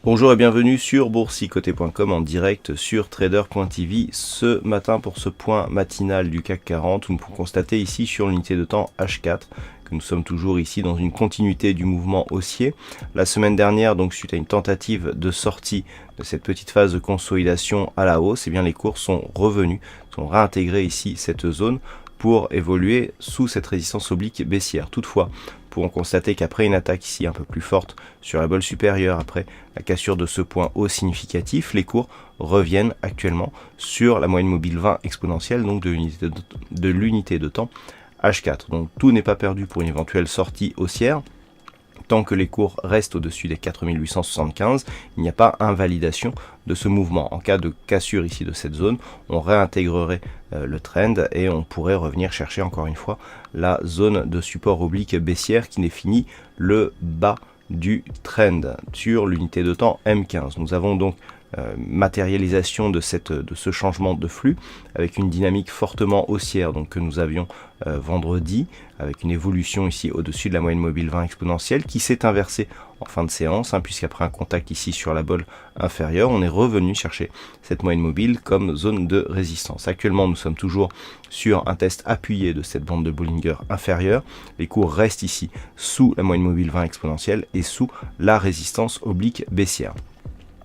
Bonjour et bienvenue sur boursicoté.com en direct sur trader.tv ce matin pour ce point matinal du CAC 40 où nous pouvons constater ici sur l'unité de temps H4 que nous sommes toujours ici dans une continuité du mouvement haussier. La semaine dernière, donc suite à une tentative de sortie de cette petite phase de consolidation à la hausse, eh bien les cours sont revenus, sont réintégrés ici cette zone pour évoluer sous cette résistance oblique baissière. Toutefois, nous pouvons constater qu'après une attaque ici un peu plus forte sur la bolle supérieure, après la cassure de ce point haut significatif, les cours reviennent actuellement sur la moyenne mobile 20 exponentielle, donc de l'unité de temps H4. Donc tout n'est pas perdu pour une éventuelle sortie haussière. Tant que les cours restent au-dessus des 4875, il n'y a pas invalidation de ce mouvement. En cas de cassure ici de cette zone, on réintégrerait le trend et on pourrait revenir chercher encore une fois la zone de support oblique baissière qui définit le bas du trend sur l'unité de temps M15. Nous avons donc matérialisation de ce changement de flux avec une dynamique fortement haussière donc que nous avions vendredi avec une évolution ici au-dessus de la moyenne mobile 20 exponentielle qui s'est inversée en fin de séance puisqu'après un contact ici sur la bolle inférieure on est revenu chercher cette moyenne mobile comme zone de résistance. Actuellement nous sommes toujours sur un test appuyé de cette bande de Bollinger inférieure. Les cours restent ici sous la moyenne mobile 20 exponentielle et sous la résistance oblique baissière.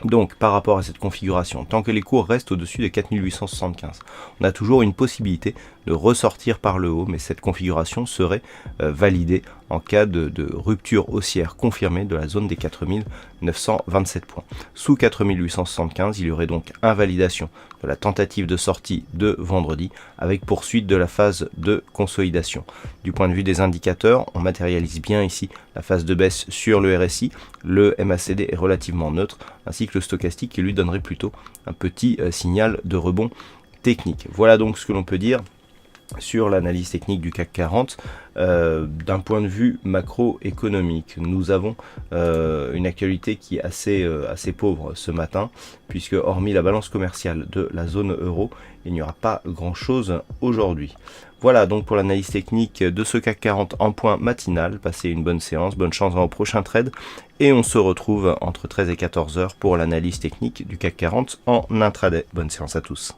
Donc par rapport à cette configuration, tant que les cours restent au-dessus des 4875, on a toujours une possibilité de ressortir par le haut, mais cette configuration serait validée en cas de rupture haussière confirmée de la zone des 4927 points. Sous 4875, il y aurait donc invalidation de la tentative de sortie de vendredi avec poursuite de la phase de consolidation. Du point de vue des indicateurs, on matérialise bien ici la phase de baisse sur le RSI, le MACD est relativement neutre, ainsi que le stochastique qui lui donnerait plutôt un petit signal de rebond technique. Voilà donc ce que l'on peut dire sur l'analyse technique du CAC 40 d'un point de vue macroéconomique. Nous avons une actualité qui est assez pauvre ce matin puisque hormis la balance commerciale de la zone euro, il n'y aura pas grand chose aujourd'hui. Voilà donc pour l'analyse technique de ce CAC 40 en point matinal. Passez une bonne séance, bonne chance dans vos prochains trades et on se retrouve entre 13 et 14 heures pour l'analyse technique du CAC 40 en intraday. Bonne séance à tous.